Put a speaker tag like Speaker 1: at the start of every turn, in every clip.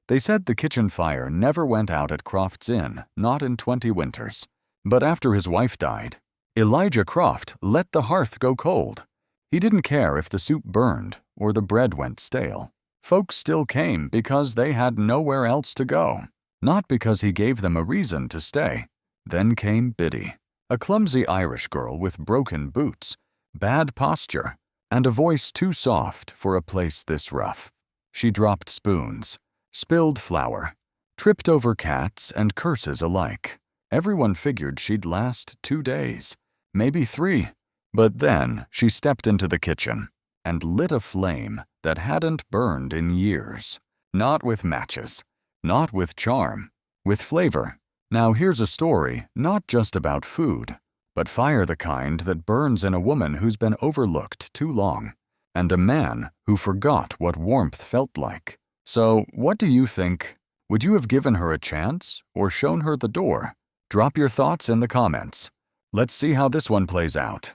Speaker 1: They said the kitchen fire never went out at Croft's Inn, not in 20 winters. But after his wife died, Elijah Croft let the hearth go cold. He didn't care if the soup burned or the bread went stale. Folks still came because they had nowhere else to go, not because he gave them a reason to stay. Then came Biddy, a clumsy Irish girl with broken boots, bad posture, and a voice too soft for a place this rough. She dropped spoons, spilled flour, tripped over cats and curses alike. Everyone figured she'd last 2 days, maybe 3. But then she stepped into the kitchen and lit a flame that hadn't burned in years. Not with matches, not with charm, with flavor. Now here's a story not just about food, but fire the kind that burns in a woman who's been overlooked too long, and a man who forgot what warmth felt like. So, what do you think? Would you have given her a chance or shown her the door? Drop your thoughts in the comments. Let's see how this one plays out.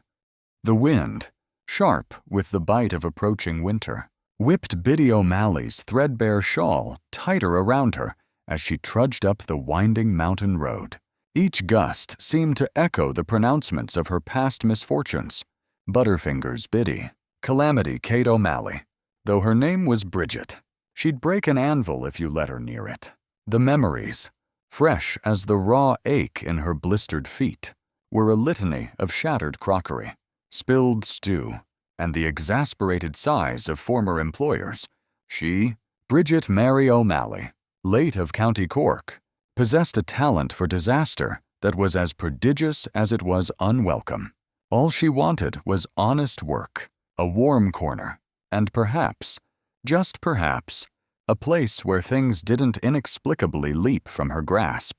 Speaker 1: The wind, sharp with the bite of approaching winter, whipped Biddy O'Malley's threadbare shawl tighter around her as she trudged up the winding mountain road. Each gust seemed to echo the pronouncements of her past misfortunes. Butterfingers Biddy, Calamity Kate O'Malley. Though her name was Bridget, she'd break an anvil if you let her near it. The memories, fresh as the raw ache in her blistered feet, were a litany of shattered crockery, spilled stew, and the exasperated sighs of former employers. She, Bridget Mary O'Malley, late of County Cork, possessed a talent for disaster that was as prodigious as it was unwelcome. All she wanted was honest work, a warm corner, and perhaps, just perhaps, a place where things didn't inexplicably leap from her grasp.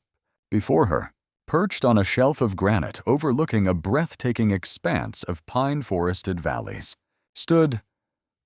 Speaker 1: Before her, perched on a shelf of granite overlooking a breathtaking expanse of pine-forested valleys, stood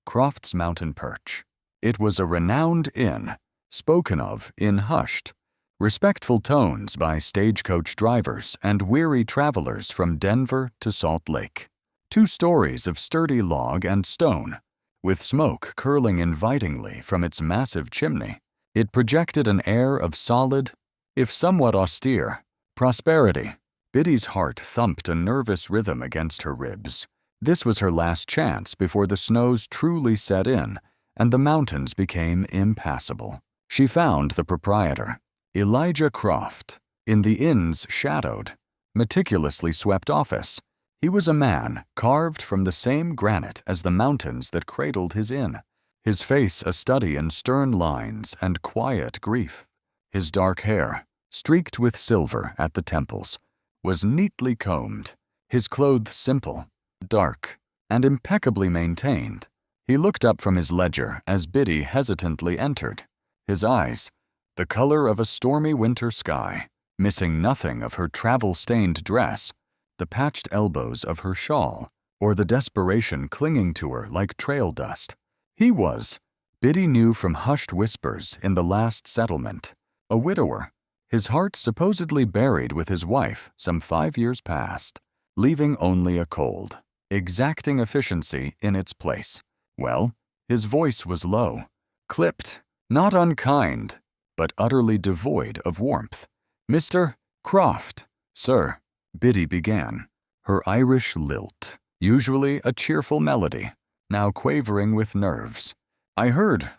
Speaker 1: Croft's Mountain Perch. It was a renowned inn, spoken of in hushed, respectful tones by stagecoach drivers and weary travelers from Denver to Salt Lake. 2 stories of sturdy log and stone, with smoke curling invitingly from its massive chimney. It projected an air of solid, if somewhat austere, prosperity. Biddy's heart thumped a nervous rhythm against her ribs. This was her last chance before the snows truly set in and the mountains became impassable. She found the proprietor, Elijah Croft, in the inn's shadowed, meticulously swept office. He was a man carved from the same granite as the mountains that cradled his inn, his face a study in stern lines and quiet grief. His dark hair, streaked with silver at the temples, was neatly combed, his clothes simple, dark, and impeccably maintained. He looked up from his ledger as Biddy hesitantly entered, his eyes, the color of a stormy winter sky, missing nothing of her travel-stained dress, the patched elbows of her shawl, or the desperation clinging to her like trail dust. He was, Biddy knew from hushed whispers in the last settlement, a widower, his heart supposedly buried with his wife some 5 years past, leaving only a cold, exacting efficiency in its place. Well, his voice was low, clipped, not unkind, but utterly devoid of warmth. "Mr. Croft, sir," Biddy began, her Irish lilt, usually a cheerful melody, now quavering with nerves. I heard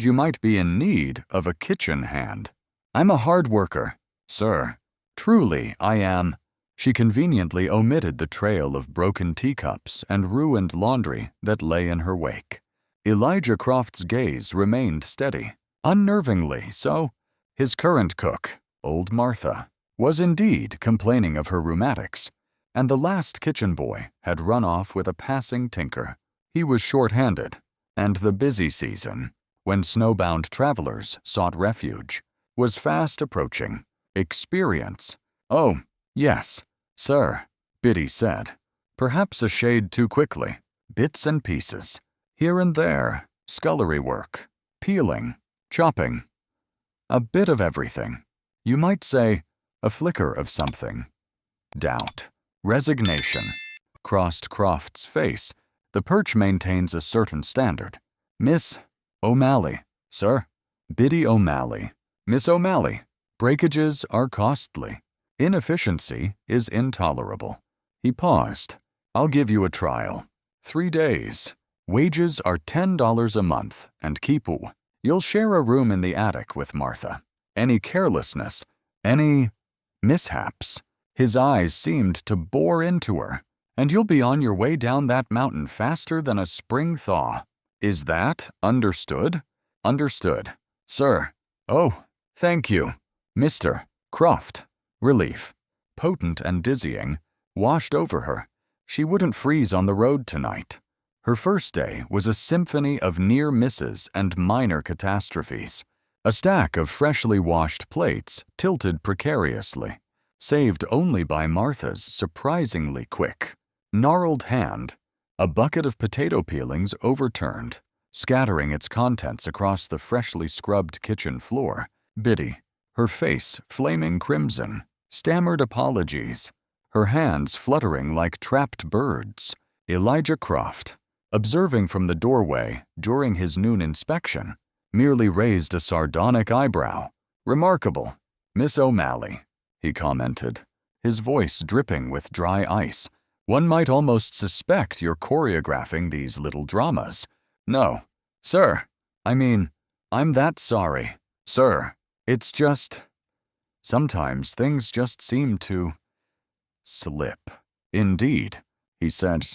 Speaker 1: you might be in need of a kitchen hand. I'm a hard worker, sir. Truly, I am." She conveniently omitted the trail of broken teacups and ruined laundry that lay in her wake. Elijah Croft's gaze remained steady, unnervingly so. His current cook, old Martha, was indeed complaining of her rheumatics, and the last kitchen boy had run off with a passing tinker. He was short-handed, and the busy season, when snowbound travelers sought refuge, was fast approaching. Experience. "Oh, yes, sir," Biddy said, perhaps a shade too quickly. "Bits and pieces, here and there, scullery work, peeling, chopping. A bit of everything. You might say, a flicker of something." Doubt, resignation, crossed Croft's face. The perch maintains a certain standard. "Miss O'Malley, sir." Biddy O'Malley. Miss O'Malley, breakages are costly. Inefficiency is intolerable. He paused. I'll give you a trial. 3 days. Wages are $10 a month, and kipu. You'll share a room in the attic with Martha. Any carelessness, any mishaps. His eyes seemed to bore into her. And you'll be on your way down that mountain faster than a spring thaw. Is that understood? Understood. Sir. Oh, thank you. Mr. Croft. Relief, potent and dizzying, washed over her. She wouldn't freeze on the road tonight. Her first day was a symphony of near misses and minor catastrophes. A stack of freshly washed plates tilted precariously, saved only by Martha's surprisingly quick, gnarled hand. A bucket of potato peelings overturned, scattering its contents across the freshly scrubbed kitchen floor. Biddy, her face flaming crimson, stammered apologies, her hands fluttering like trapped birds. Elijah Croft, observing from the doorway during his noon inspection, merely raised a sardonic eyebrow. Remarkable. Miss O'Malley, he commented, his voice dripping with dry ice. One might almost suspect you're choreographing these little dramas. No, sir. I'm that sorry. Sir, it's just... Sometimes things just seem to slip. Indeed, he said,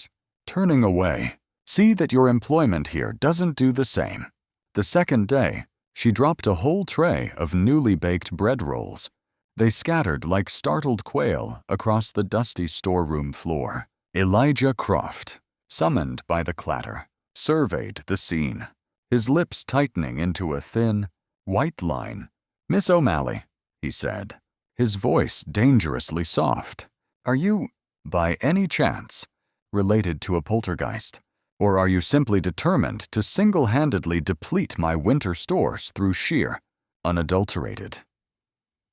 Speaker 1: turning away. See that your employment here doesn't do the same. The second day, she dropped a whole tray of newly baked bread rolls. They scattered like startled quail across the dusty storeroom floor. Elijah Croft, summoned by the clatter, surveyed the scene, his lips tightening into a thin, white line. Miss O'Malley, he said, his voice dangerously soft. Are you, by any chance, related to a poltergeist? Or are you simply determined to single-handedly deplete my winter stores through sheer, unadulterated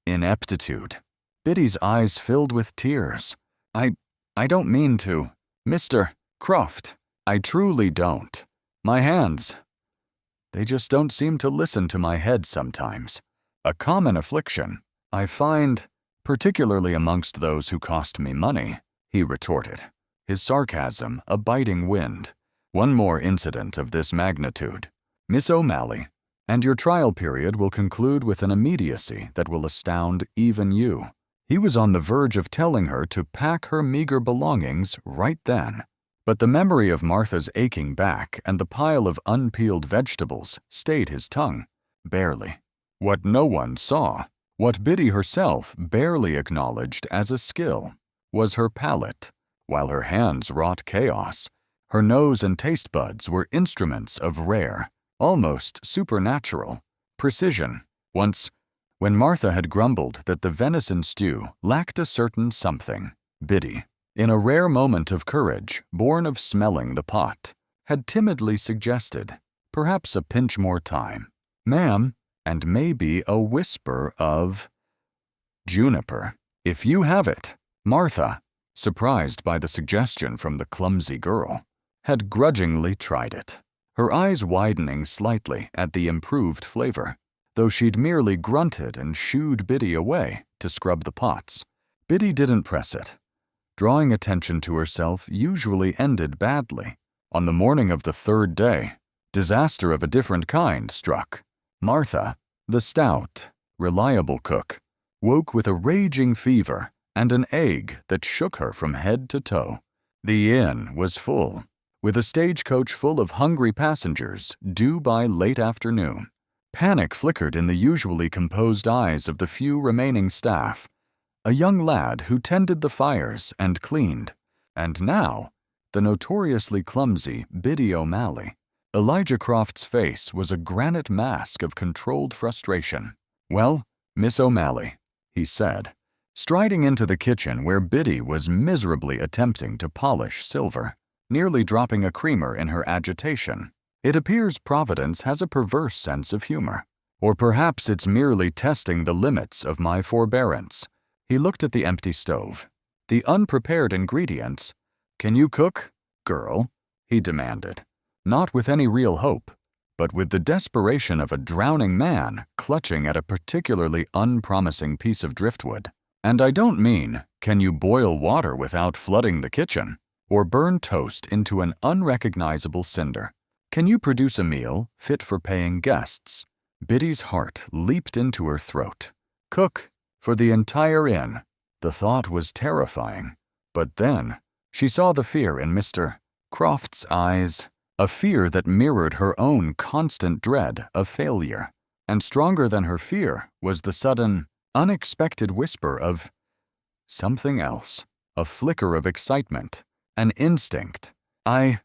Speaker 1: ineptitude? Biddy's eyes filled with tears. I don't mean to. Mr. Croft, I truly don't. My hands, they just don't seem to listen to my head sometimes. A common affliction, I find, particularly amongst those who cost me money, he retorted, his sarcasm a biting wind. One more incident of this magnitude, Miss O'Malley, and your trial period will conclude with an immediacy that will astound even you. He was on the verge of telling her to pack her meager belongings right then. But the memory of Martha's aching back and the pile of unpeeled vegetables stayed his tongue, barely. What no one saw, what Biddy herself barely acknowledged as a skill, was her palate, while her hands wrought chaos. Her nose and taste buds were instruments of rare, almost supernatural, precision. Once, when Martha had grumbled that the venison stew lacked a certain something, Biddy, in a rare moment of courage born of smelling the pot, had timidly suggested, perhaps a pinch more time, ma'am, and maybe a whisper of juniper. If you have it, Martha, surprised by the suggestion from the clumsy girl, had grudgingly tried it, her eyes widening slightly at the improved flavor, though she'd merely grunted and shooed Biddy away to scrub the pots. Biddy didn't press it. Drawing attention to herself usually ended badly. On the morning of the third day, disaster of a different kind struck. Martha, the stout, reliable cook, woke with a raging fever and an ague that shook her from head to toe. The inn was full, with a stagecoach full of hungry passengers due by late afternoon. Panic flickered in the usually composed eyes of the few remaining staff, a young lad who tended the fires and cleaned, and now, the notoriously clumsy Biddy O'Malley. Elijah Croft's face was a granite mask of controlled frustration. Well, Miss O'Malley, he said, striding into the kitchen where Biddy was miserably attempting to polish silver, nearly dropping a creamer in her agitation. It appears Providence has a perverse sense of humor. Or perhaps it's merely testing the limits of my forbearance. He looked at the empty stove. The unprepared ingredients. Can you cook, girl? He demanded, not with any real hope, but with the desperation of a drowning man clutching at a particularly unpromising piece of driftwood. And I don't mean, can you boil water without flooding the kitchen? Or burn toast into an unrecognizable cinder? Can you produce a meal fit for paying guests? Biddy's heart leaped into her throat. Cook for the entire inn. The thought was terrifying. But then she saw the fear in Mr. Croft's eyes, a fear that mirrored her own constant dread of failure. And stronger than her fear was the sudden, unexpected whisper of something else, a flicker of excitement, an instinct. I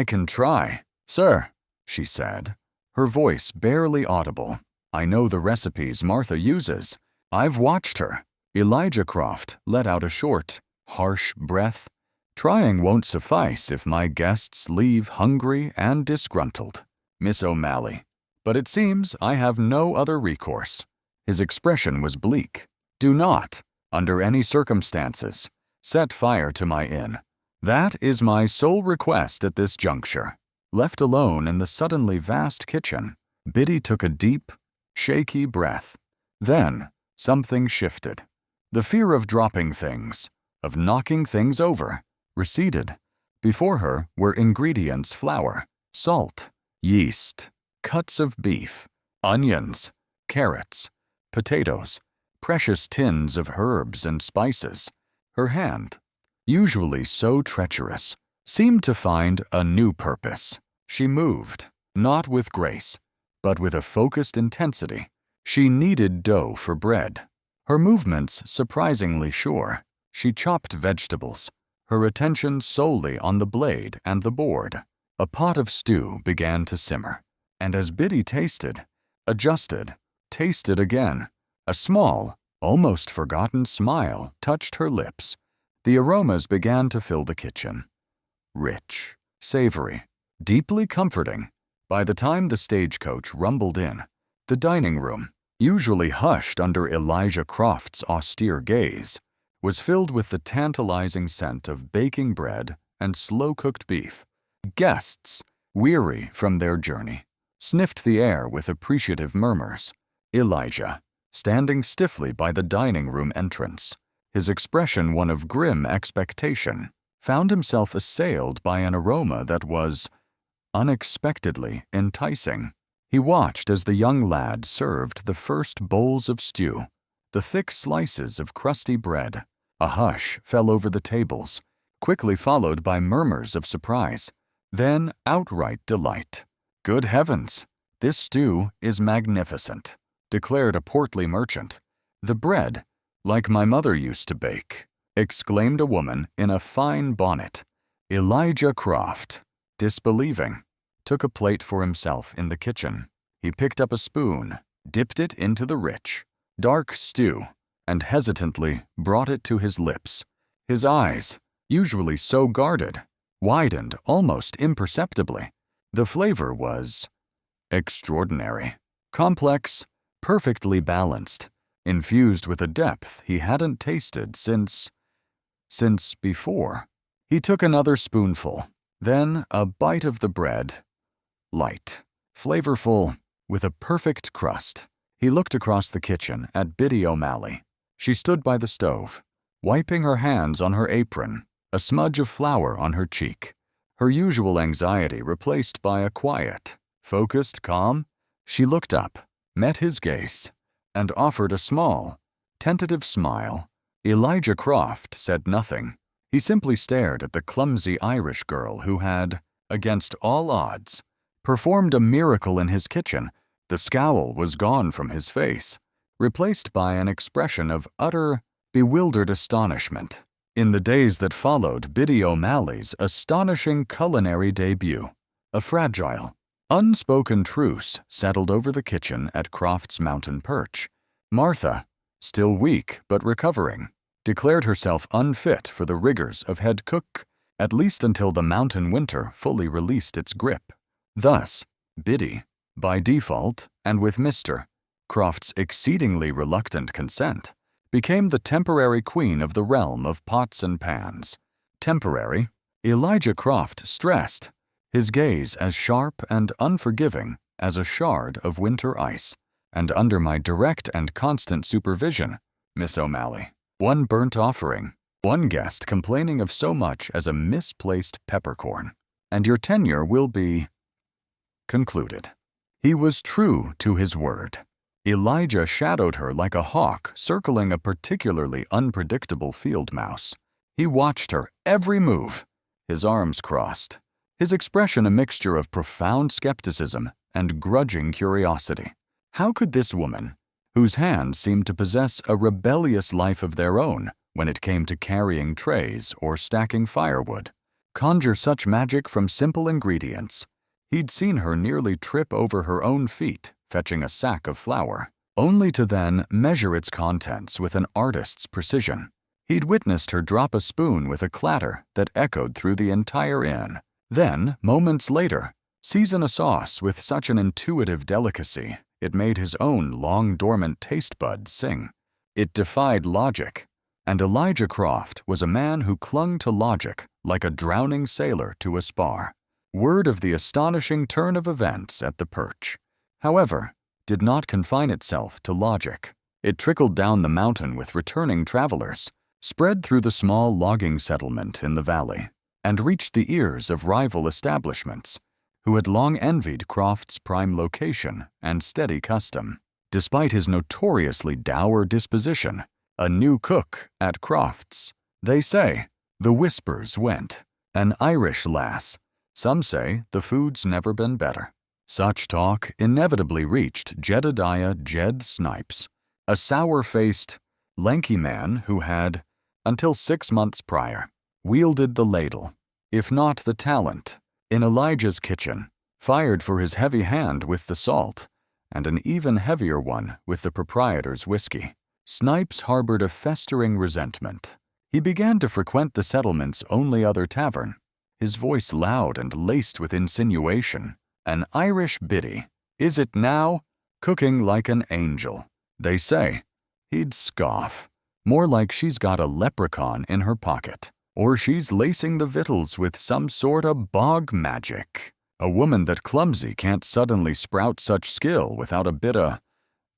Speaker 1: can try, sir, she said, her voice barely audible. I know the recipes Martha uses. I've watched her. Elijah Croft let out a short, harsh breath. Trying won't suffice if my guests leave hungry and disgruntled, Miss O'Malley. But it seems I have no other recourse. His expression was bleak. Do not, under any circumstances, set fire to my inn. That is my sole request at this juncture. Left alone in the suddenly vast kitchen, Biddy took a deep, shaky breath. Then something shifted. The fear of dropping things, of knocking things over, receded. Before her were ingredients: flour, salt, yeast, cuts of beef, onions, carrots, potatoes, precious tins of herbs and spices. Her hand, usually so treacherous, seemed to find a new purpose. She moved, not with grace, but with a focused intensity. She kneaded dough for bread. Her movements surprisingly sure. She chopped vegetables, her attention solely on the blade and the board. A pot of stew began to simmer, and as Biddy tasted, adjusted, tasted again, a small, almost forgotten smile touched her lips. The aromas began to fill the kitchen. Rich, savory, deeply comforting. By the time the stagecoach rumbled in, the dining room, usually hushed under Elijah Croft's austere gaze, was filled with the tantalizing scent of baking bread and slow-cooked beef. Guests, weary from their journey, sniffed the air with appreciative murmurs. Elijah, standing stiffly by the dining room entrance, his expression one of grim expectation, found himself assailed by an aroma that was unexpectedly enticing. He watched as the young lad served the first bowls of stew, the thick slices of crusty bread. A hush fell over the tables, quickly followed by murmurs of surprise, then outright delight. "Good heavens, this stew is magnificent," declared a portly merchant. "The bread, like my mother used to bake," exclaimed a woman in a fine bonnet. Elijah Croft, disbelieving, took a plate for himself in the kitchen. He picked up a spoon, dipped it into the rich, dark stew, and hesitantly brought it to his lips. His eyes, usually so guarded, widened almost imperceptibly. The flavor was extraordinary, complex, perfectly balanced, infused with a depth he hadn't tasted since before. He took another spoonful, then a bite of the bread. Light, flavorful, with a perfect crust. He looked across the kitchen at Biddy O'Malley. She stood by the stove, wiping her hands on her apron, a smudge of flour on her cheek. Her usual anxiety replaced by a quiet, focused calm. She looked up, met his gaze, and offered a small, tentative smile. Elijah Croft said nothing. He simply stared at the clumsy Irish girl who had, against all odds, performed a miracle in his kitchen. The scowl was gone from his face, replaced by an expression of utter, bewildered astonishment. In the days that followed Biddy O'Malley's astonishing culinary debut, a fragile, unspoken truce settled over the kitchen at Croft's Mountain Perch. Martha, still weak but recovering, declared herself unfit for the rigors of head cook, at least until the mountain winter fully released its grip. Thus, Biddy, by default and with Mr. Croft's exceedingly reluctant consent, became the temporary queen of the realm of pots and pans. Temporary, Elijah Croft stressed. his gaze as sharp and unforgiving as a shard of winter ice. And under my direct and constant supervision, Miss O'Malley, one burnt offering, one guest complaining of so much as a misplaced peppercorn, and your tenure will be concluded." He was true to his word. Elijah shadowed her like a hawk circling a particularly unpredictable field mouse. He watched her every move, his arms crossed, his expression a mixture of profound skepticism and grudging curiosity. How could this woman, whose hands seemed to possess a rebellious life of their own when it came to carrying trays or stacking firewood, conjure such magic from simple ingredients? He'd seen her nearly trip over her own feet fetching a sack of flour, only to then measure its contents with an artist's precision. He'd witnessed her drop a spoon with a clatter that echoed through the entire inn. Then, moments later, season a sauce with such an intuitive delicacy it made his own long-dormant taste buds sing. It defied logic, and Elijah Croft was a man who clung to logic like a drowning sailor to a spar. Word of the astonishing turn of events at the perch, however, did not confine itself to logic. It trickled down the mountain with returning travelers, spread through the small logging settlement in the valley, and reached the ears of rival establishments who had long envied Croft's prime location and steady custom. Despite his notoriously dour disposition, a new cook at Croft's, they say, the whispers went. An Irish lass. Some say the food's never been better. Such talk inevitably reached Jedediah Jed Snipes, a sour-faced, lanky man who had, until 6 months prior, wielded the ladle, if not the talent, in Elijah's kitchen, fired for his heavy hand with the salt, and an even heavier one with the proprietor's whiskey. Snipes harbored a festering resentment. He began to frequent the settlement's only other tavern, his voice loud and laced with insinuation. An Irish Biddy, is it now? Cooking like an angel, they say. He'd scoff, more like she's got a leprechaun in her pocket, or she's lacing the victuals with some sort of bog magic. A woman that Clumsy can't suddenly sprout such skill without a bit of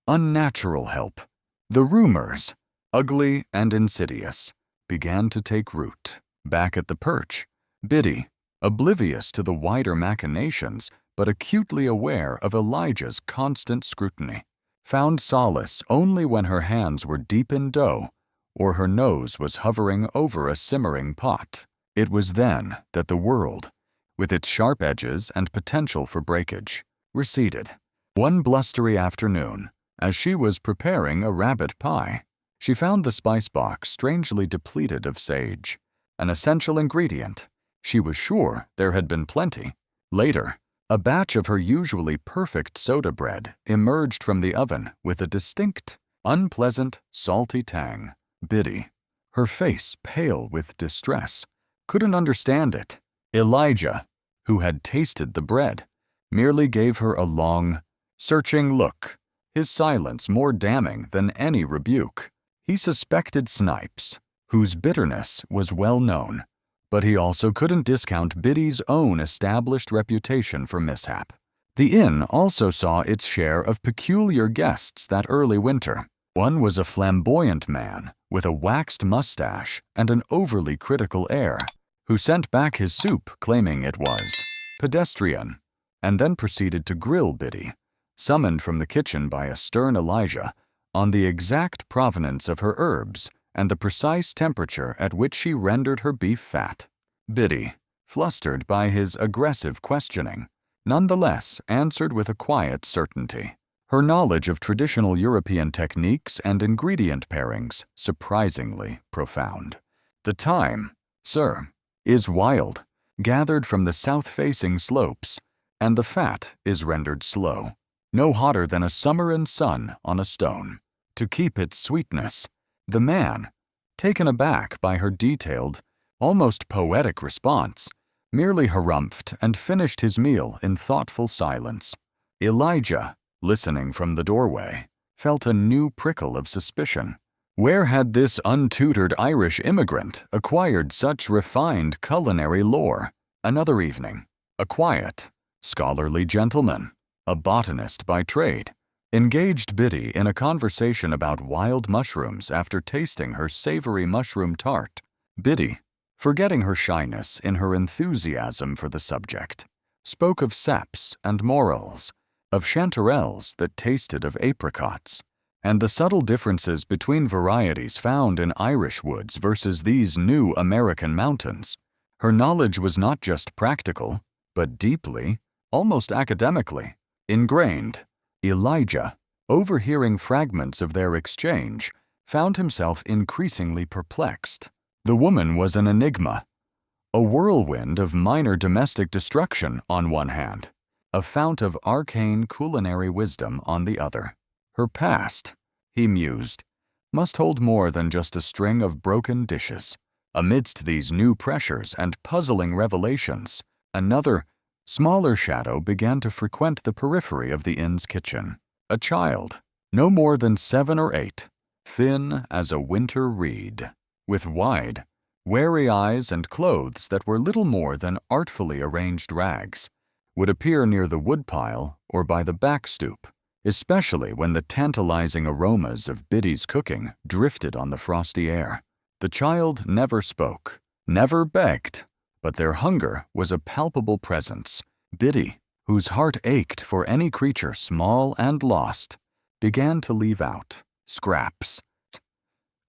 Speaker 1: unnatural help. The rumors, ugly and insidious, began to take root. Back at the perch, Biddy, oblivious to the wider machinations but acutely aware of Elijah's constant scrutiny, found solace only when her hands were deep in dough or her nose was hovering over a simmering pot. It was then that the world, with its sharp edges and potential for breakage, receded. One blustery afternoon, as she was preparing a rabbit pie, she found the spice box strangely depleted of sage, an essential ingredient. She was sure there had been plenty. Later, a batch of her usually perfect soda bread emerged from the oven with a distinct, unpleasant, salty tang. Biddy, her face pale with distress, couldn't understand it. Elijah, who had tasted the bread, merely gave her a long, searching look, his silence more damning than any rebuke. He suspected Snipes, whose bitterness was well known, but he also couldn't discount Biddy's own established reputation for mishap. The inn also saw its share of peculiar guests that early winter. One was a flamboyant man with a waxed mustache and an overly critical air, who sent back his soup claiming it was pedestrian, and then proceeded to grill Biddy, summoned from the kitchen by a stern Elijah, on the exact provenance of her herbs and the precise temperature at which she rendered her beef fat. Biddy, flustered by his aggressive questioning, nonetheless answered with a quiet certainty, her knowledge of traditional European techniques and ingredient pairings surprisingly profound. The thyme, sir, is wild, gathered from the south-facing slopes, and the fat is rendered slow, no hotter than a summer in sun on a stone. To keep its sweetness, the man, taken aback by her detailed, almost poetic response, merely harumphed and finished his meal in thoughtful silence. Elijah, listening from the doorway, felt a new prickle of suspicion. Where had this untutored Irish immigrant acquired such refined culinary lore? Another evening, a quiet, scholarly gentleman, a botanist by trade, engaged Biddy in a conversation about wild mushrooms after tasting her savory mushroom tart. Biddy, forgetting her shyness in her enthusiasm for the subject, spoke of saps and morels, of chanterelles that tasted of apricots, and the subtle differences between varieties found in Irish woods versus these new American mountains. Her knowledge was not just practical, but deeply, almost academically, ingrained. Elijah, overhearing fragments of their exchange, found himself increasingly perplexed. The woman was an enigma, a whirlwind of minor domestic destruction on one hand, a fount of arcane culinary wisdom on the other. Her past, he mused, must hold more than just a string of broken dishes. Amidst these new pressures and puzzling revelations, another, smaller shadow began to frequent the periphery of the inn's kitchen. A child, no more than 7 or 8, thin as a winter reed, with wide, wary eyes and clothes that were little more than artfully arranged rags, would appear near the woodpile or by the back stoop, especially when the tantalizing aromas of Biddy's cooking drifted on the frosty air. The child never spoke, never begged, but their hunger was a palpable presence. Biddy, whose heart ached for any creature small and lost, began to leave out scraps.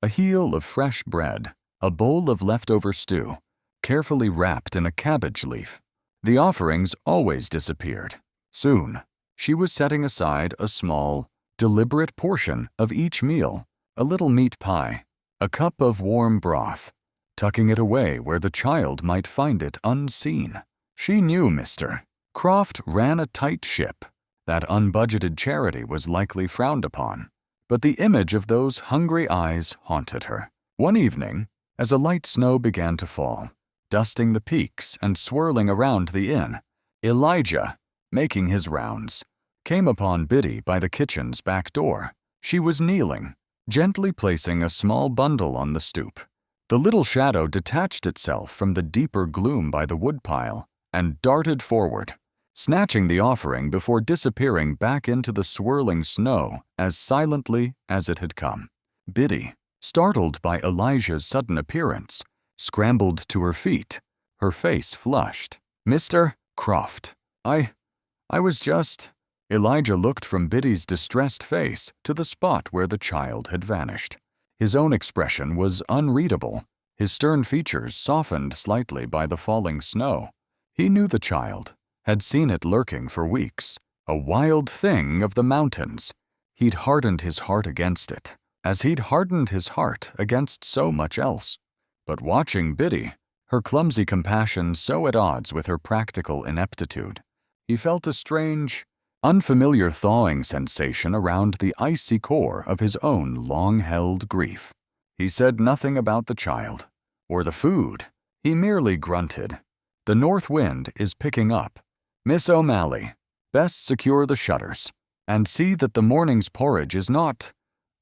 Speaker 1: A heel of fresh bread, a bowl of leftover stew, carefully wrapped in a cabbage leaf. The offerings always disappeared. Soon, she was setting aside a small, deliberate portion of each meal, a little meat pie, a cup of warm broth, tucking it away where the child might find it unseen. She knew Mr. Croft ran a tight ship, that unbudgeted charity was likely frowned upon, but the image of those hungry eyes haunted her. One evening, as a light snow began to fall, dusting the peaks and swirling around the inn, Elijah, making his rounds, came upon Biddy by the kitchen's back door. She was kneeling, gently placing a small bundle on the stoop. The little shadow detached itself from the deeper gloom by the woodpile and darted forward, snatching the offering before disappearing back into the swirling snow as silently as it had come. Biddy, startled by Elijah's sudden appearance, scrambled to her feet, her face flushed. "Mr. Croft, I was just—" Elijah looked from Biddy's distressed face to the spot where the child had vanished. His own expression was unreadable, his stern features softened slightly by the falling snow. He knew the child, had seen it lurking for weeks, a wild thing of the mountains. He'd hardened his heart against it, as he'd hardened his heart against so much else. But watching Biddy, her clumsy compassion so at odds with her practical ineptitude, he felt a strange, unfamiliar thawing sensation around the icy core of his own long-held grief. He said nothing about the child, or the food. He merely grunted. "The north wind is picking up. Miss O'Malley, best secure the shutters, and see that the morning's porridge is not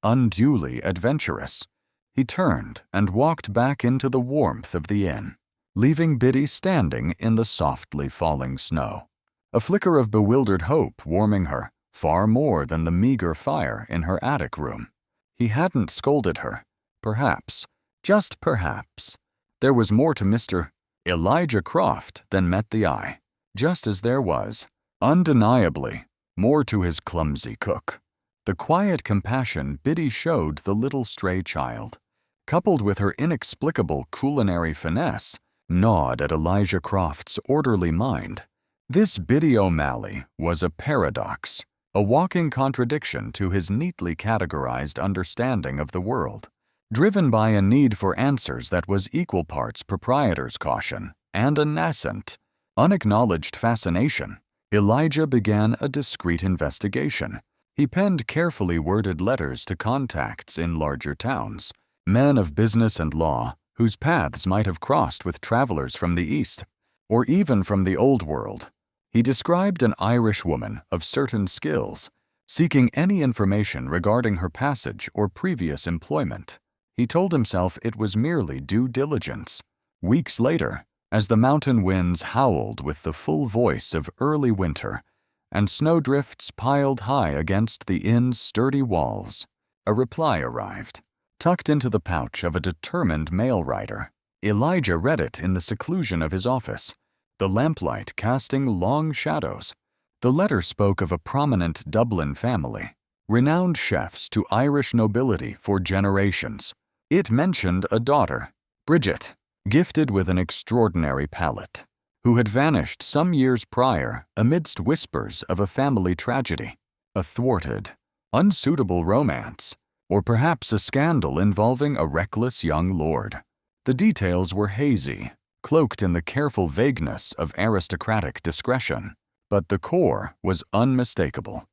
Speaker 1: unduly adventurous." He turned and walked back into the warmth of the inn, leaving Biddy standing in the softly falling snow, a flicker of bewildered hope warming her far more than the meager fire in her attic room. He hadn't scolded her. Perhaps, just perhaps, there was more to Mr. Elijah Croft than met the eye, just as there was, undeniably, more to his clumsy cook. The quiet compassion Biddy showed the little stray child, coupled with her inexplicable culinary finesse, gnawed at Elijah Croft's orderly mind. This Biddy O'Malley was a paradox, a walking contradiction to his neatly categorized understanding of the world. Driven by a need for answers that was equal parts proprietor's caution and a nascent, unacknowledged fascination, Elijah began a discreet investigation. He penned carefully worded letters to contacts in larger towns, men of business and law whose paths might have crossed with travelers from the East, or even from the Old World. He described an Irish woman of certain skills, seeking any information regarding her passage or previous employment. He told himself it was merely due diligence. Weeks later, as the mountain winds howled with the full voice of early winter, and snowdrifts piled high against the inn's sturdy walls, a reply arrived. Tucked into the pouch of a determined mail rider, Elijah read it in the seclusion of his office, the lamplight casting long shadows. The letter spoke of a prominent Dublin family, renowned chefs to Irish nobility for generations. It mentioned a daughter, Bridget, gifted with an extraordinary palate, who had vanished some years prior amidst whispers of a family tragedy, a thwarted, unsuitable romance, or perhaps a scandal involving a reckless young lord. The details were hazy, cloaked in the careful vagueness of aristocratic discretion, but the core was unmistakable.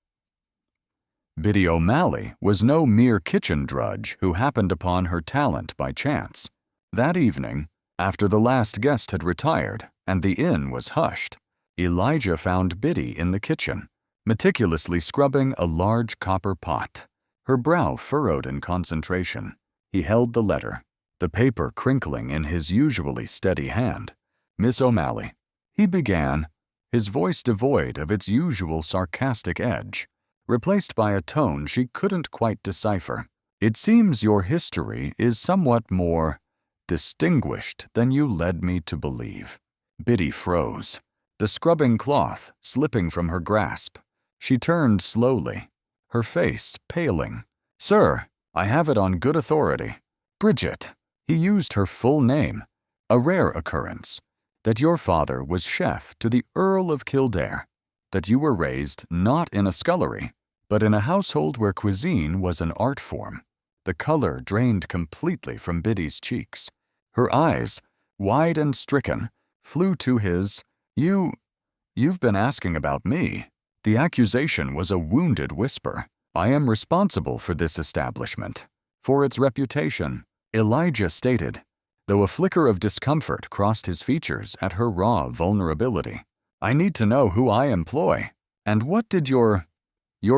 Speaker 1: Biddy O'Malley was no mere kitchen drudge who happened upon her talent by chance. That evening, after the last guest had retired and the inn was hushed, Elijah found Biddy in the kitchen, meticulously scrubbing a large copper pot, her brow furrowed in concentration. He held the letter, the paper crinkling in his usually steady hand. "Miss O'Malley," he began, his voice devoid of its usual sarcastic edge, replaced by a tone she couldn't quite decipher. "It seems your history is somewhat more distinguished than you led me to believe." Biddy froze, the scrubbing cloth slipping from her grasp. She turned slowly, her face paling. "Sir, I have it on good authority. Bridget," he used her full name, a rare occurrence, "that your father was chef to the Earl of Kildare, that you were raised not in a scullery, but in a household where cuisine was an art form." The color drained completely from Biddy's cheeks. Her eyes, wide and stricken, flew to his. You've been asking about me." The accusation was a wounded whisper. "I am responsible for this establishment, for its reputation," Elijah stated, though a flicker of discomfort crossed his features at her raw vulnerability. "I need to know who I employ. And what did your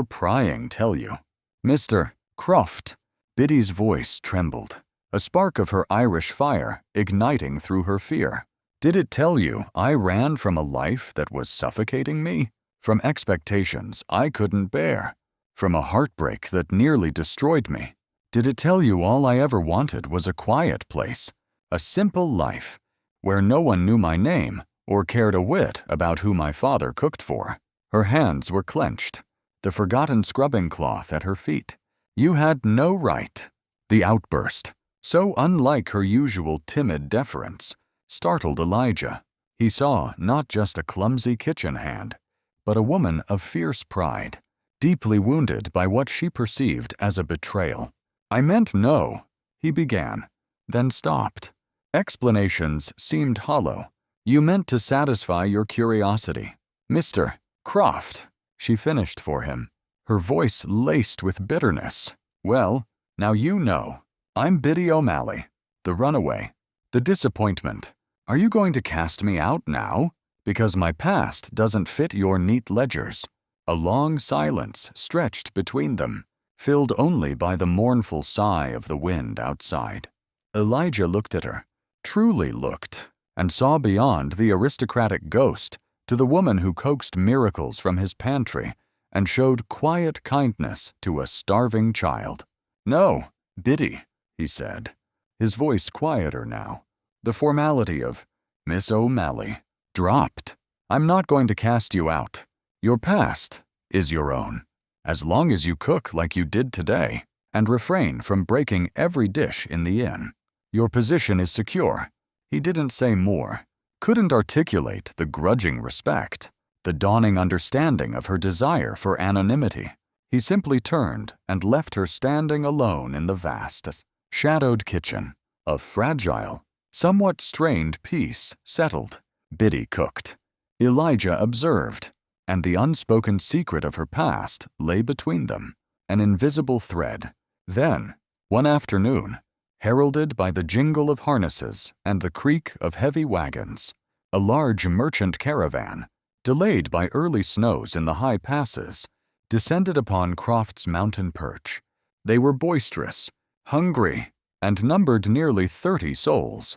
Speaker 1: prying tell you?" "Mr. Croft." Biddy's voice trembled, a spark of her Irish fire igniting through her fear. "Did it tell you I ran from a life that was suffocating me? From expectations I couldn't bear? From a heartbreak that nearly destroyed me? Did it tell you all I ever wanted was a quiet place, a simple life, where no one knew my name or cared a whit about who my father cooked for?" Her hands were clenched, the forgotten scrubbing cloth at her feet. "You had no right." The outburst, so unlike her usual timid deference, startled Elijah. He saw not just a clumsy kitchen hand, but a woman of fierce pride, deeply wounded by what she perceived as a betrayal. "I meant no," he began, then stopped. Explanations seemed hollow. "You meant to satisfy your curiosity. Mr. Croft," she finished for him, her voice laced with bitterness. "Well, now you know. I'm Biddy O'Malley, the runaway, the disappointment. Are you going to cast me out now? Because my past doesn't fit your neat ledgers." A long silence stretched between them, filled only by the mournful sigh of the wind outside. Elijah looked at her, truly looked, and saw beyond the aristocratic ghost to the woman who coaxed miracles from his pantry and showed quiet kindness to a starving child. "No, Biddy," he said, his voice quieter now. The formality of "Miss O'Malley" dropped. "I'm not going to cast you out. Your past is your own, as long as you cook like you did today and refrain from breaking every dish in the inn. Your position is secure." He didn't say more, couldn't articulate the grudging respect, the dawning understanding of her desire for anonymity. He simply turned and left her standing alone in the vast, shadowed kitchen. A fragile, somewhat strained peace settled. Biddy cooked. Elijah observed, and the unspoken secret of her past lay between them, an invisible thread. Then, one afternoon, heralded by the jingle of harnesses and the creak of heavy wagons, a large merchant caravan, delayed by early snows in the high passes, descended upon Croft's mountain perch. They were boisterous, hungry, and numbered nearly 30 souls.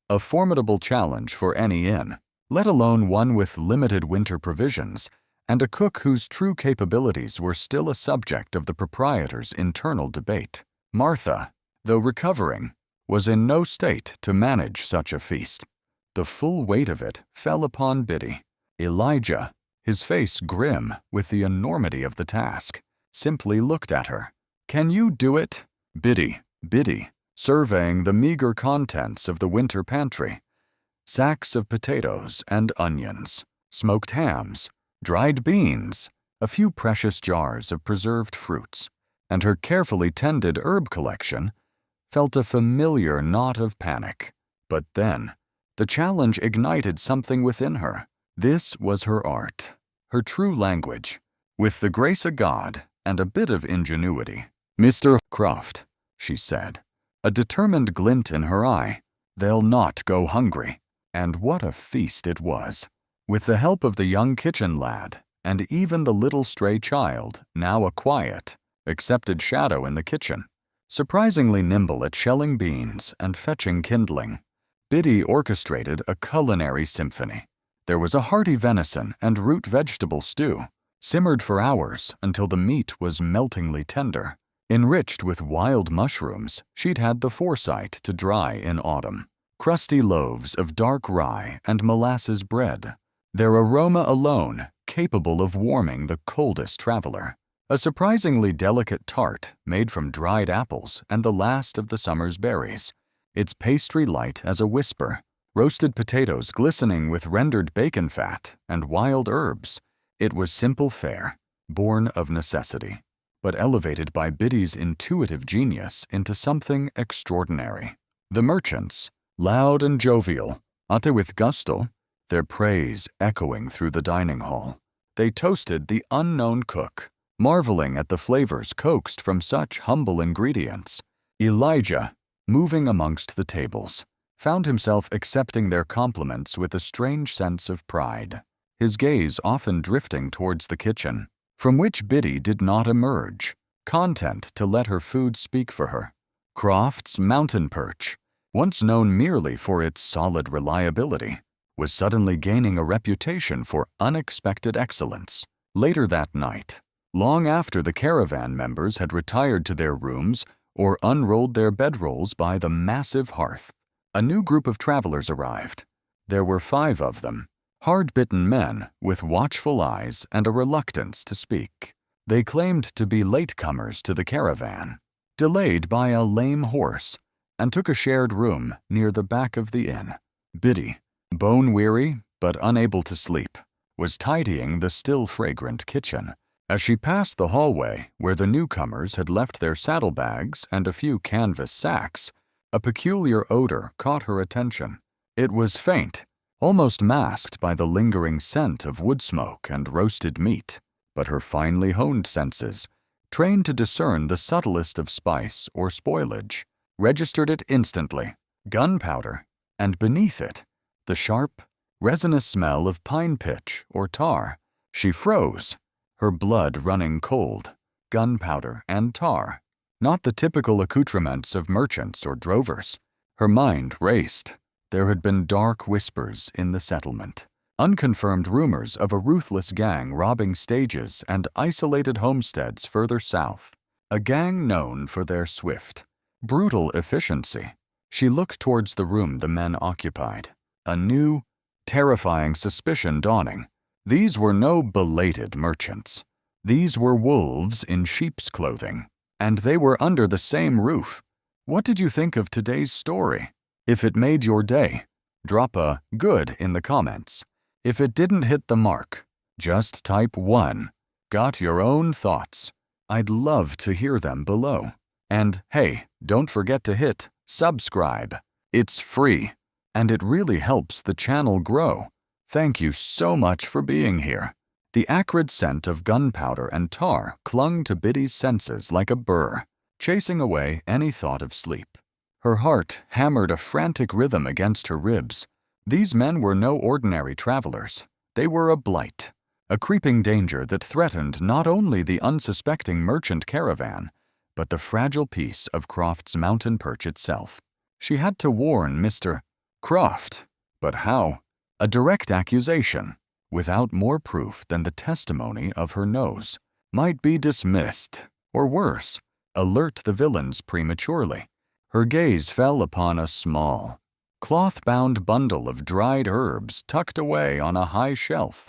Speaker 1: a formidable challenge for any inn, let alone one with limited winter provisions, and a cook whose true capabilities were still a subject of the proprietor's internal debate. Martha, though recovering, was in no state to manage such a feast. The full weight of it fell upon Biddy. Elijah, his face grim with the enormity of the task, simply looked at her. "Can you do it?" Biddy, surveying the meager contents of the winter pantry. Sacks of potatoes and onions, smoked hams, dried beans, a few precious jars of preserved fruits, and her carefully tended herb collection, felt a familiar knot of panic. But then, the challenge ignited something within her. This was her art, her true language. With the grace of God and a bit of ingenuity, "Mr. Croft," she said, a determined glint in her eye, "they'll not go hungry." And what a feast it was! With the help of the young kitchen lad, and even the little stray child, now a quiet, accepted shadow in the kitchen, surprisingly nimble at shelling beans and fetching kindling, Biddy orchestrated a culinary symphony. There was a hearty venison and root vegetable stew, simmered for hours until the meat was meltingly tender, enriched with wild mushrooms she'd had the foresight to dry in autumn, crusty loaves of dark rye and molasses bread, their aroma alone capable of warming the coldest traveler, a surprisingly delicate tart made from dried apples and the last of the summer's berries, its pastry light as a whisper, roasted potatoes glistening with rendered bacon fat and wild herbs. It was simple fare, born of necessity, but elevated by Biddy's intuitive genius into something extraordinary. The merchants, loud and jovial, ate with gusto, their praise echoing through the dining hall. They toasted the unknown cook, marveling at the flavors coaxed from such humble ingredients. Elijah, moving amongst the tables, found himself accepting their compliments with a strange sense of pride, his gaze often drifting towards the kitchen, from which Biddy did not emerge, content to let her food speak for her. Croft's mountain perch, once known merely for its solid reliability, was suddenly gaining a reputation for unexpected excellence. Later that night, long after the caravan members had retired to their rooms or unrolled their bedrolls by the massive hearth, a new group of travelers arrived. There were 5 of them, hard-bitten men with watchful eyes and a reluctance to speak. They claimed to be latecomers to the caravan, delayed by a lame horse, and took a shared room near the back of the inn. Biddy, bone-weary but unable to sleep, was tidying the still fragrant kitchen. As she passed the hallway where the newcomers had left their saddlebags and a few canvas sacks, a peculiar odor caught her attention. It was faint, almost masked by the lingering scent of wood smoke and roasted meat, but her finely honed senses, trained to discern the subtlest of spice or spoilage, registered it instantly: gunpowder, and beneath it, the sharp, resinous smell of pine pitch or tar. She froze, her blood running cold. Gunpowder and tar, not the typical accoutrements of merchants or drovers. Her mind raced. There had been dark whispers in the settlement, unconfirmed rumors of a ruthless gang robbing stages and isolated homesteads further south, a gang known for their swift, brutal efficiency. She looked towards the room the men occupied, a new, terrifying suspicion dawning. These were no belated merchants. These were wolves in sheep's clothing, and they were under the same roof. What did you think of today's story? If it made your day, drop a good in the comments. If it didn't hit the mark, just type 1. Got your own thoughts? I'd love to hear them below. And hey, don't forget to hit subscribe. It's free, and it really helps the channel grow. Thank you so much for being here. The acrid scent of gunpowder and tar clung to Biddy's senses like a burr, chasing away any thought of sleep. Her heart hammered a frantic rhythm against her ribs. These men were no ordinary travelers. They were a blight, a creeping danger that threatened not only the unsuspecting merchant caravan, but the fragile piece of Croft's mountain perch itself. She had to warn Mr. Croft. But how? A direct accusation, without more proof than the testimony of her nose, might be dismissed, or worse, alert the villains prematurely. Her gaze fell upon a small, cloth-bound bundle of dried herbs tucked away on a high shelf.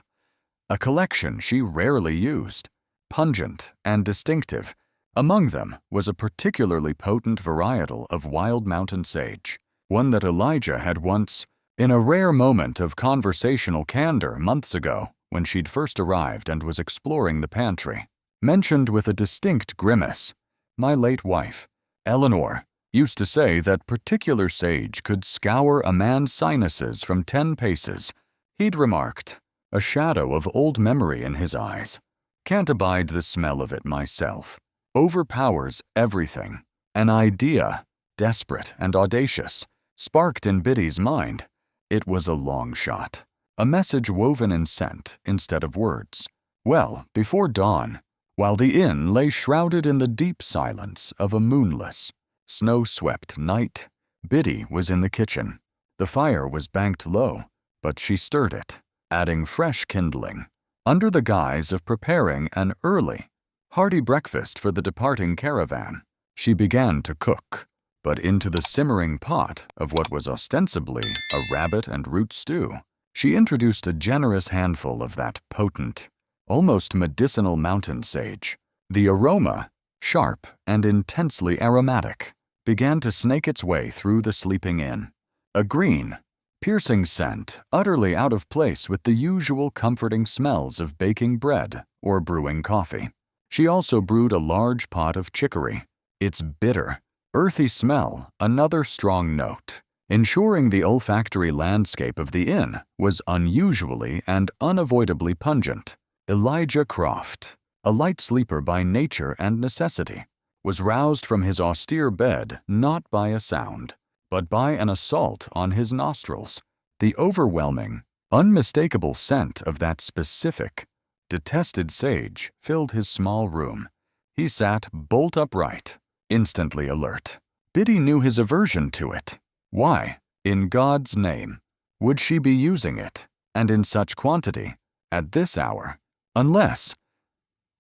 Speaker 1: A collection she rarely used, pungent and distinctive. Among them was a particularly potent varietal of wild mountain sage, one that Elijah had once, in a rare moment of conversational candor months ago when she'd first arrived and was exploring the pantry, mentioned with a distinct grimace. My late wife, Eleanor, used to say that particular sage could scour a man's sinuses from 10 paces. He'd remarked, a shadow of old memory in his eyes. Can't abide the smell of it myself. Overpowers everything. An idea, desperate and audacious, sparked in Biddy's mind. It was a long shot, a message woven in scent instead of words. Well, before dawn, while the inn lay shrouded in the deep silence of a moonless, snow-swept night, Biddy was in the kitchen. The fire was banked low, but she stirred it, adding fresh kindling, under the guise of preparing an early, hearty breakfast for the departing caravan. She began to cook, but into the simmering pot of what was ostensibly a rabbit and root stew, she introduced a generous handful of that potent, almost medicinal mountain sage. The aroma, sharp and intensely aromatic, began to snake its way through the sleeping inn. A green, piercing scent utterly out of place with the usual comforting smells of baking bread or brewing coffee. She also brewed a large pot of chicory, its bitter, earthy smell another strong note, ensuring the olfactory landscape of the inn was unusually and unavoidably pungent. Elijah Croft, a light sleeper by nature and necessity, was roused from his austere bed not by a sound, but by an assault on his nostrils. The overwhelming, unmistakable scent of that specific, detested sage filled his small room. He sat bolt upright, instantly alert. Biddy knew his aversion to it. Why, in God's name, would she be using it, and in such quantity, at this hour? Unless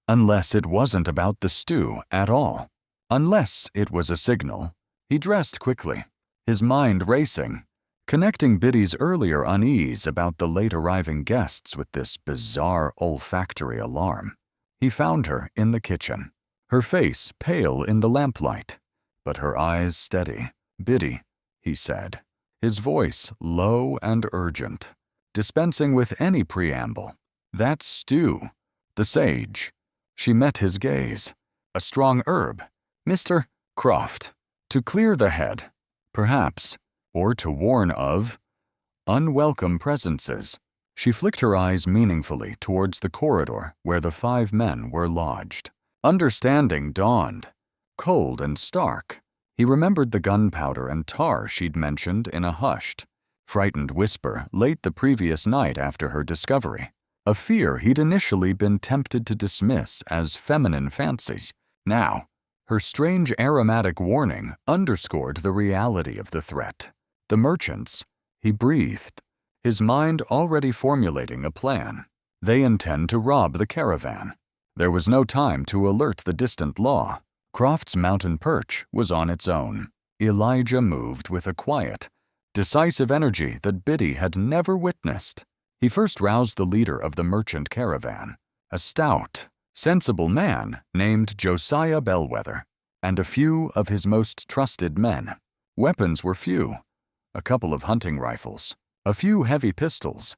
Speaker 1: it wasn't about the stew at all. Unless it was a signal. He dressed quickly, his mind racing, connecting Biddy's earlier unease about the late-arriving guests with this bizarre olfactory alarm. He found her in the kitchen, her face pale in the lamplight, but her eyes steady. "Biddy," he said, his voice low and urgent, dispensing with any preamble. "That stew, the sage." She met his gaze. "A strong herb, Mr. Croft, to clear the head, perhaps, or to warn of unwelcome presences." She flicked her eyes meaningfully towards the corridor where the 5 men were lodged. Understanding dawned, cold and stark. He remembered the gunpowder and tar she'd mentioned in a hushed, frightened whisper late the previous night after her discovery, a fear he'd initially been tempted to dismiss as feminine fancies. Now, her strange aromatic warning underscored the reality of the threat. The merchants, he breathed, his mind already formulating a plan. They intend to rob the caravan. There was no time to alert the distant law. Croft's mountain perch was on its own. Elijah moved with a quiet, decisive energy that Biddy had never witnessed. He first roused the leader of the merchant caravan, a stout, sensible man named Josiah Bellwether, and a few of his most trusted men. Weapons were few, a couple of hunting rifles, a few heavy pistols,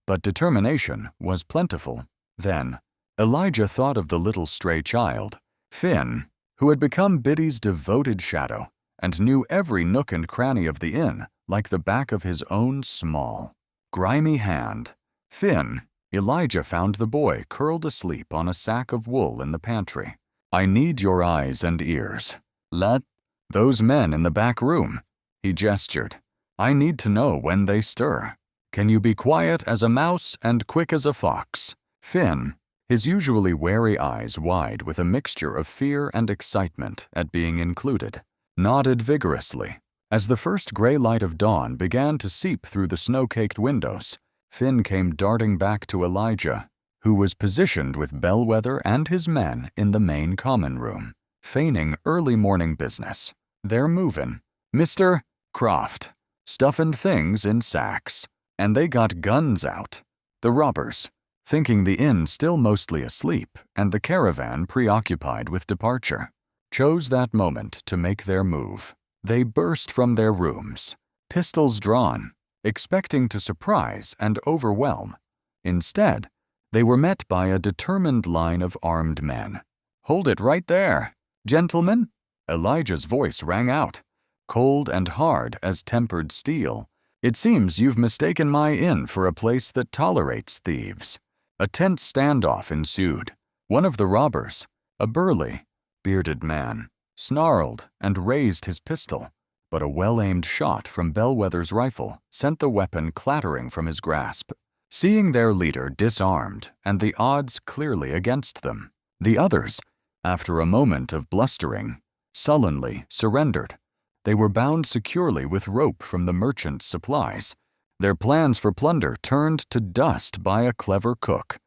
Speaker 1: but determination was plentiful. Then, Elijah thought of the little stray child, Finn, who had become Biddy's devoted shadow and knew every nook and cranny of the inn like the back of his own small, grimy hand. Finn, Elijah found the boy curled asleep on a sack of wool in the pantry. "I need your eyes and ears. Let those men in the back room," he gestured. "I need to know when they stir. Can you be quiet as a mouse and quick as a fox?" Finn, his usually wary eyes wide with a mixture of fear and excitement at being included, nodded vigorously. As the first gray light of dawn began to seep through the snow-caked windows, Finn came darting back to Elijah, who was positioned with Bellwether and his men in the main common room, feigning early morning business. "They're movin', Mr. Croft, stuffin' things in sacks, and they got guns out." The robbers, thinking the inn still mostly asleep and the caravan preoccupied with departure, chose that moment to make their move. They burst from their rooms, pistols drawn, expecting to surprise and overwhelm. Instead, they were met by a determined line of armed men. "Hold it right there, gentlemen!" Elijah's voice rang out, cold and hard as tempered steel. "It seems you've mistaken my inn for a place that tolerates thieves." A tense standoff ensued. One of the robbers, a burly, bearded man, snarled and raised his pistol, but a well-aimed shot from Bellwether's rifle sent the weapon clattering from his grasp. Seeing their leader disarmed and the odds clearly against them, the others, after a moment of blustering, sullenly surrendered. They were bound securely with rope from the merchant's supplies. Their plans for plunder turned to dust by a clever cook,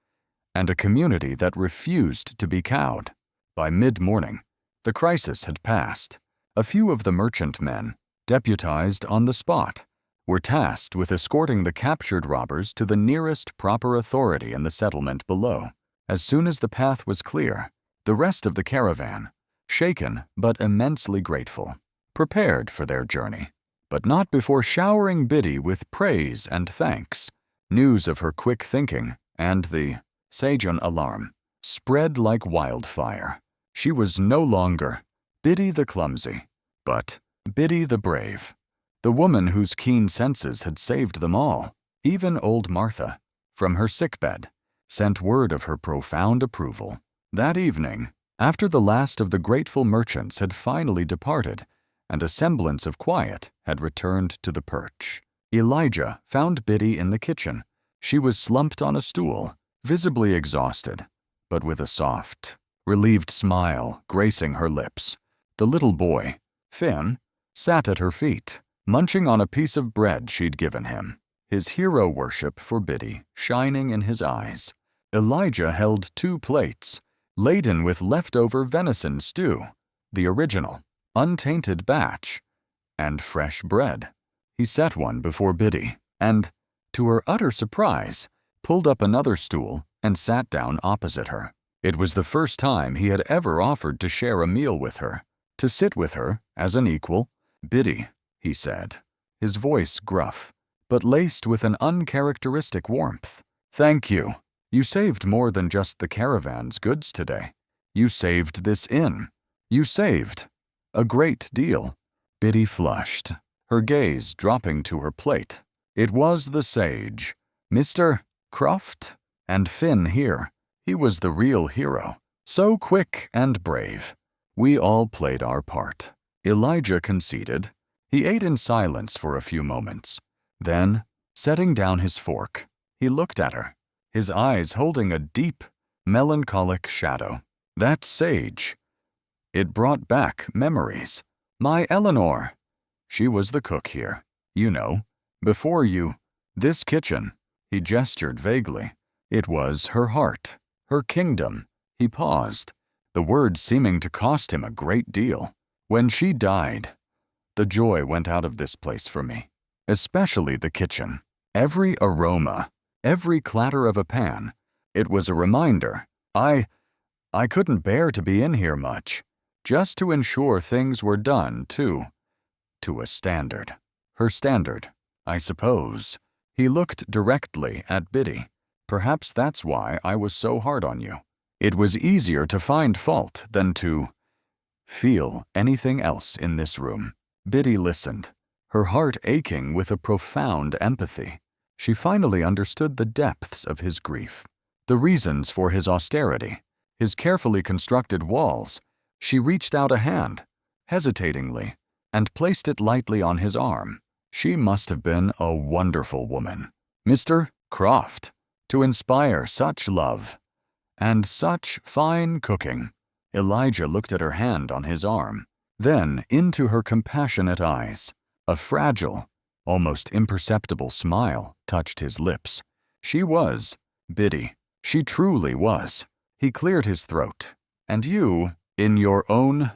Speaker 1: and a community that refused to be cowed. By mid-morning, the crisis had passed. A few of the merchant men, deputized on the spot, were tasked with escorting the captured robbers to the nearest proper authority in the settlement below. As soon as the path was clear, the rest of the caravan, shaken but immensely grateful, prepared for their journey, but not before showering Biddy with praise and thanks. News of her quick thinking and the Sajan alarm spread like wildfire. She was no longer Biddy the Clumsy, but Biddy the Brave, the woman whose keen senses had saved them all. Even old Martha, from her sickbed, sent word of her profound approval. That evening, after the last of the grateful merchants had finally departed and a semblance of quiet had returned to the perch, Elijah found Biddy in the kitchen. She was slumped on a stool, visibly exhausted, but with a soft, relieved smile gracing her lips. The little boy, Finn, sat at her feet, munching on a piece of bread she'd given him, his hero worship for Biddy shining in his eyes. Elijah held 2 plates, laden with leftover venison stew, the original, untainted batch, and fresh bread. He set one before Biddy, and, to her utter surprise, pulled up another stool and sat down opposite her. It was the first time he had ever offered to share a meal with her, to sit with her as an equal. "Biddy," he said, his voice gruff, but laced with an uncharacteristic warmth. "Thank you. You saved more than just the caravan's goods today. You saved this inn. You saved a great deal." Biddy flushed, her gaze dropping to her plate. It was the sage, Mr. Croft, and Finn here. He was the real hero, so quick and brave. We all played our part. Elijah conceded. He ate in silence for a few moments. Then, setting down his fork, he looked at her, his eyes holding a deep, melancholic shadow. That sage. It brought back memories. My Eleanor. She was the cook here, you know, before you. This kitchen. He gestured vaguely. It was her heart, her kingdom. He paused, the words seeming to cost him a great deal. When she died, the joy went out of this place for me, especially the kitchen. Every aroma, every clatter of a pan. It was a reminder. I couldn't bear to be in here much, just to ensure things were done to a standard. Her standard, I suppose. He looked directly at Biddy. Perhaps that's why I was so hard on you. It was easier to find fault than to feel anything else in this room. Biddy listened, her heart aching with a profound empathy. She finally understood the depths of his grief, the reasons for his austerity, his carefully constructed walls. She reached out a hand, hesitatingly, and placed it lightly on his arm. She must have been a wonderful woman, Mr. Croft, to inspire such love and such fine cooking. Elijah looked at her hand on his arm, then into her compassionate eyes. A fragile, almost imperceptible smile touched his lips. She was, Biddy. She truly was. He cleared his throat. And you, in your own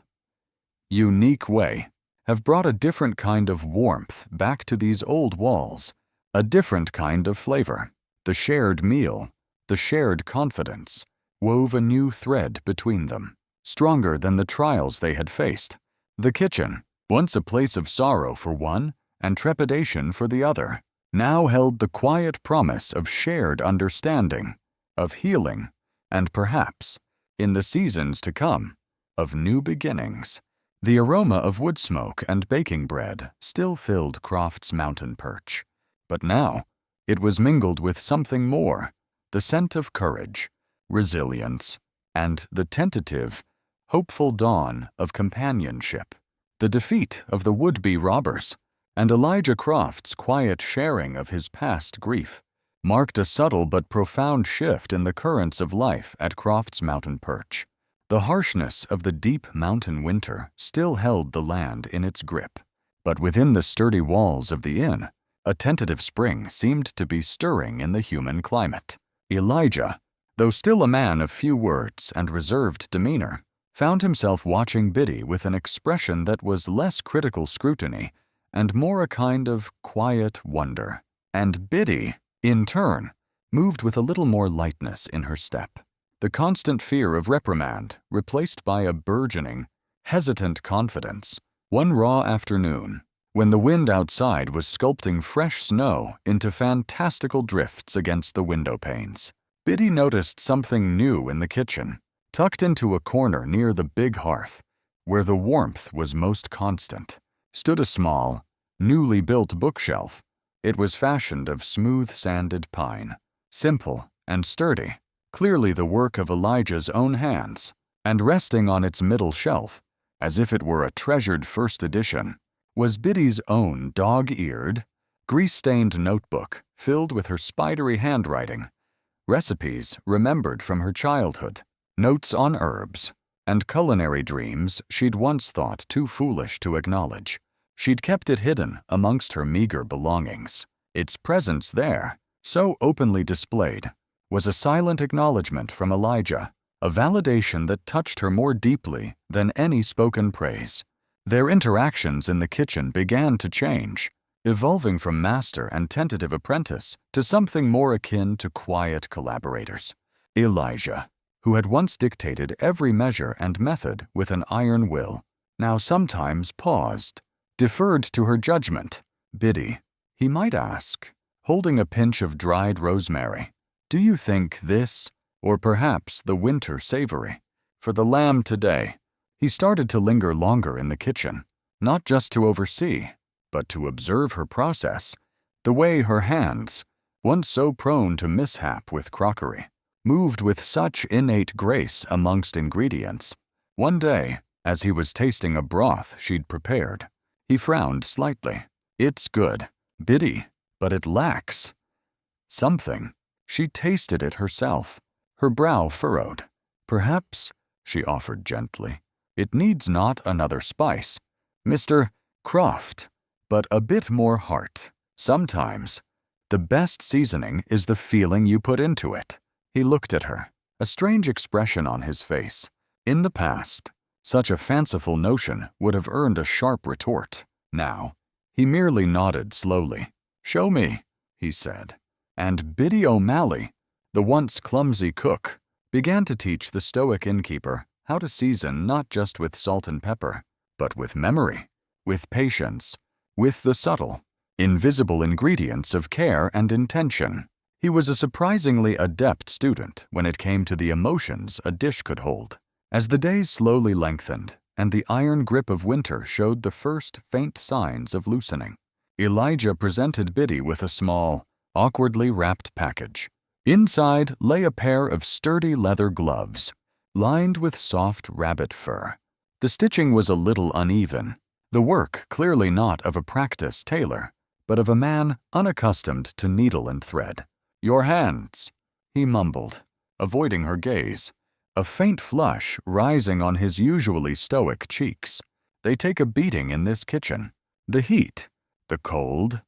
Speaker 1: unique way, have brought a different kind of warmth back to these old walls, a different kind of flavor. The shared meal, the shared confidence, wove a new thread between them, stronger than the trials they had faced. The kitchen, once a place of sorrow for one and trepidation for the other, now held the quiet promise of shared understanding, of healing, and perhaps, in the seasons to come, of new beginnings. The aroma of wood smoke and baking bread still filled Croft's mountain perch, but now it was mingled with something more, the scent of courage, resilience, and the tentative, hopeful dawn of companionship. The defeat of the would-be robbers and Elijah Croft's quiet sharing of his past grief marked a subtle but profound shift in the currents of life at Croft's mountain perch. The harshness of the deep mountain winter still held the land in its grip, but within the sturdy walls of the inn, a tentative spring seemed to be stirring in the human climate. Elijah, though still a man of few words and reserved demeanor, found himself watching Biddy with an expression that was less critical scrutiny and more a kind of quiet wonder. And Biddy, in turn, moved with a little more lightness in her step. The constant fear of reprimand replaced by a burgeoning, hesitant confidence. One raw afternoon, when the wind outside was sculpting fresh snow into fantastical drifts against the window panes, Biddy noticed something new in the kitchen. Tucked into a corner near the big hearth, where the warmth was most constant, stood a small, newly built bookshelf. It was fashioned of smooth-sanded pine, simple and sturdy, clearly the work of Elijah's own hands, and resting on its middle shelf, as if it were a treasured first edition, was Biddy's own dog-eared, grease-stained notebook filled with her spidery handwriting, recipes remembered from her childhood, notes on herbs, and culinary dreams she'd once thought too foolish to acknowledge. She'd kept it hidden amongst her meager belongings. Its presence there, so openly displayed, was a silent acknowledgement from Elijah, a validation that touched her more deeply than any spoken praise. Their interactions in the kitchen began to change, evolving from master and tentative apprentice to something more akin to quiet collaborators. Elijah, who had once dictated every measure and method with an iron will, now sometimes paused, deferred to her judgment. Biddy, he might ask, holding a pinch of dried rosemary, do you think this, or perhaps the winter savory, for the lamb today? He started to linger longer in the kitchen, not just to oversee, but to observe her process, the way her hands, once so prone to mishap with crockery, moved with such innate grace amongst ingredients. One day, as he was tasting a broth she'd prepared, he frowned slightly. It's good, Biddy, but it lacks something. She tasted it herself. Her brow furrowed. Perhaps, she offered gently, it needs not another spice, Mr. Croft, but a bit more heart. Sometimes, the best seasoning is the feeling you put into it. He looked at her, a strange expression on his face. In the past, such a fanciful notion would have earned a sharp retort. Now, he merely nodded slowly. Show me, he said. And Biddy O'Malley, the once clumsy cook, began to teach the stoic innkeeper how to season not just with salt and pepper, but with memory, with patience, with the subtle, invisible ingredients of care and intention. He was a surprisingly adept student when it came to the emotions a dish could hold. As the days slowly lengthened and the iron grip of winter showed the first faint signs of loosening, Elijah presented Biddy with a small, awkwardly wrapped package. Inside lay a pair of sturdy leather gloves, lined with soft rabbit fur. The stitching was a little uneven, the work clearly not of a practiced tailor, but of a man unaccustomed to needle and thread. Your hands, he mumbled, avoiding her gaze, a faint flush rising on his usually stoic cheeks. They take a beating in this kitchen. The heat, The cold?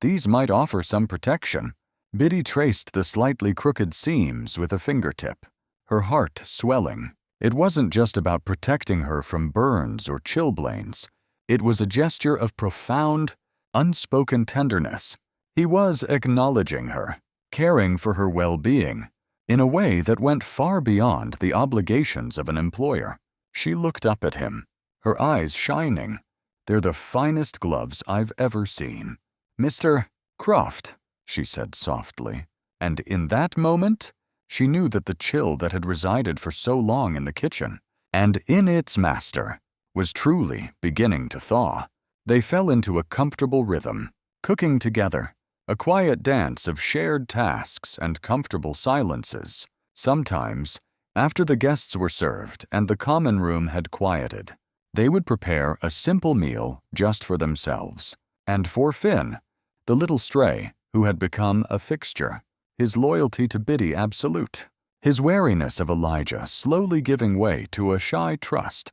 Speaker 1: These might offer some protection. Biddy traced the slightly crooked seams with a fingertip, her heart swelling. It wasn't just about protecting her from burns or chilblains. It was a gesture of profound, unspoken tenderness. He was acknowledging her, caring for her well-being, in a way that went far beyond the obligations of an employer. She looked up at him, her eyes shining. "They're the finest gloves I've ever seen." "Mr. Croft," she said softly, and in that moment, she knew that the chill that had resided for so long in the kitchen, and in its master, was truly beginning to thaw. They fell into a comfortable rhythm, cooking together, a quiet dance of shared tasks and comfortable silences. Sometimes, after the guests were served and the common room had quieted, they would prepare a simple meal just for themselves. And for Finn, the little stray who had become a fixture, his loyalty to Biddy absolute, his wariness of Elijah slowly giving way to a shy trust.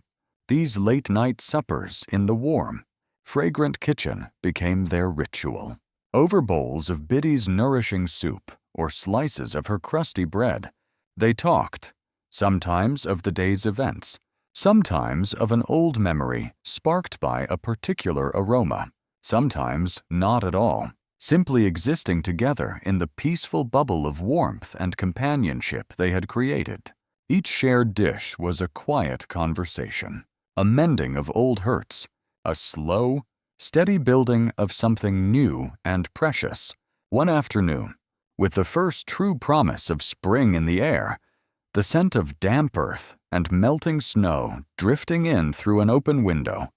Speaker 1: These late-night suppers in the warm, fragrant kitchen became their ritual. Over bowls of Biddy's nourishing soup or slices of her crusty bread, they talked, sometimes of the day's events, sometimes of an old memory sparked by a particular aroma, sometimes not at all, simply existing together in the peaceful bubble of warmth and companionship they had created. Each shared dish was a quiet conversation, a mending of old hurts, a slow, steady building of something new and precious. One afternoon, with the first true promise of spring in the air, the scent of damp earth and melting snow drifting in through an open window,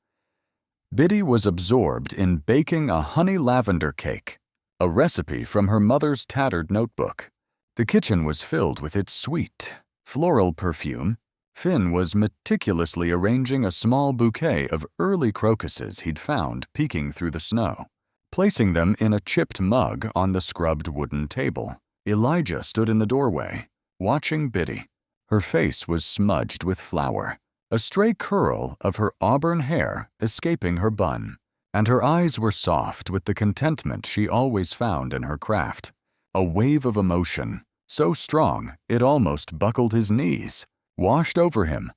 Speaker 1: Biddy was absorbed in baking a honey lavender cake, a recipe from her mother's tattered notebook. The kitchen was filled with its sweet, floral perfume. Finn was meticulously arranging a small bouquet of early crocuses he'd found peeking through the snow, placing them in a chipped mug on the scrubbed wooden table. Elijah stood in the doorway, watching Biddy. Her face was smudged with flour, a stray curl of her auburn hair escaping her bun, and her eyes were soft with the contentment she always found in her craft. A wave of emotion, so strong it almost buckled his knees, washed over him,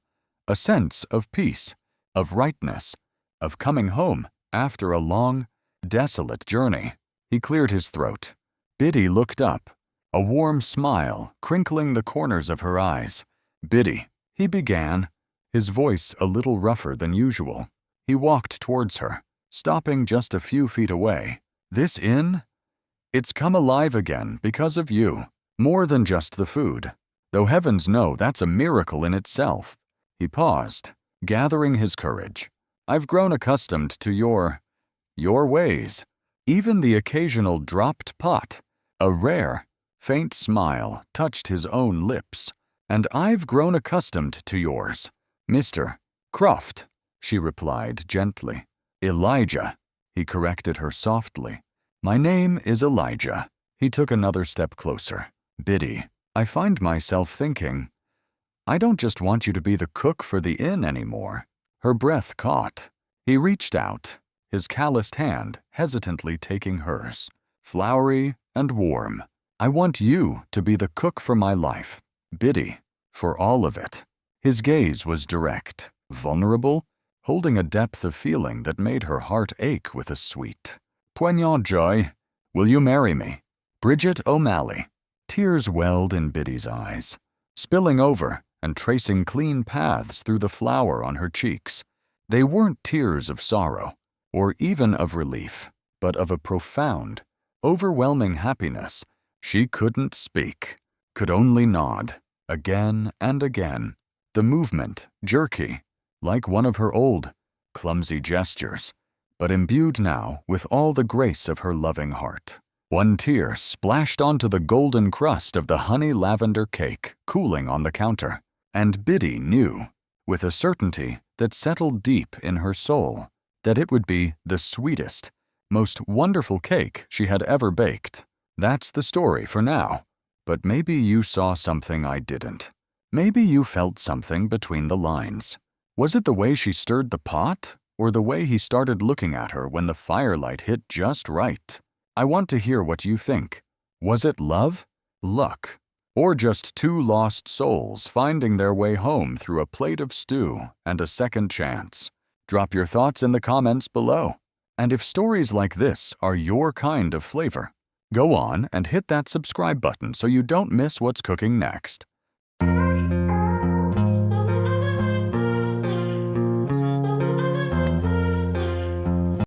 Speaker 1: a sense of peace, of rightness, of coming home after a long, desolate journey. He cleared his throat. Biddy looked up, a warm smile crinkling the corners of her eyes. "Biddy," he began, his voice a little rougher than usual. He walked towards her, stopping just a few feet away. "This inn? It's come alive again because of you, more than just the food. Though heavens know that's a miracle in itself." He paused, gathering his courage. "I've grown accustomed to your ways. Even the occasional dropped pot." A rare, faint smile touched his own lips. "And I've grown accustomed to yours, Mr. Croft," she replied gently. "Elijah," he corrected her softly. "My name is Elijah." He took another step closer. "Biddy, I find myself thinking, I don't just want you to be the cook for the inn anymore." Her breath caught. He reached out, his calloused hand hesitantly taking hers, flowery and warm. "I want you to be the cook for my life, Biddy, for all of it." His gaze was direct, vulnerable, holding a depth of feeling that made her heart ache with a sweet, poignant joy. "Will you marry me? Bridget O'Malley." Tears welled in Biddy's eyes, spilling over and tracing clean paths through the flour on her cheeks. They weren't tears of sorrow, or even of relief, but of a profound, overwhelming happiness. She couldn't speak, could only nod, again and again, the movement jerky, like one of her old, clumsy gestures, but imbued now with all the grace of her loving heart. One tear splashed onto the golden crust of the honey lavender cake cooling on the counter, and Biddy knew, with a certainty that settled deep in her soul, that it would be the sweetest, most wonderful cake she had ever baked. "That's the story for now, but maybe you saw something I didn't. Maybe you felt something between the lines. Was it the way she stirred the pot, or the way he started looking at her when the firelight hit just right? I want to hear what you think. Was it love, luck, or just two lost souls finding their way home through a plate of stew and a second chance? Drop your thoughts in the comments below. And if stories like this are your kind of flavor, go on and hit that subscribe button so you don't miss what's cooking next.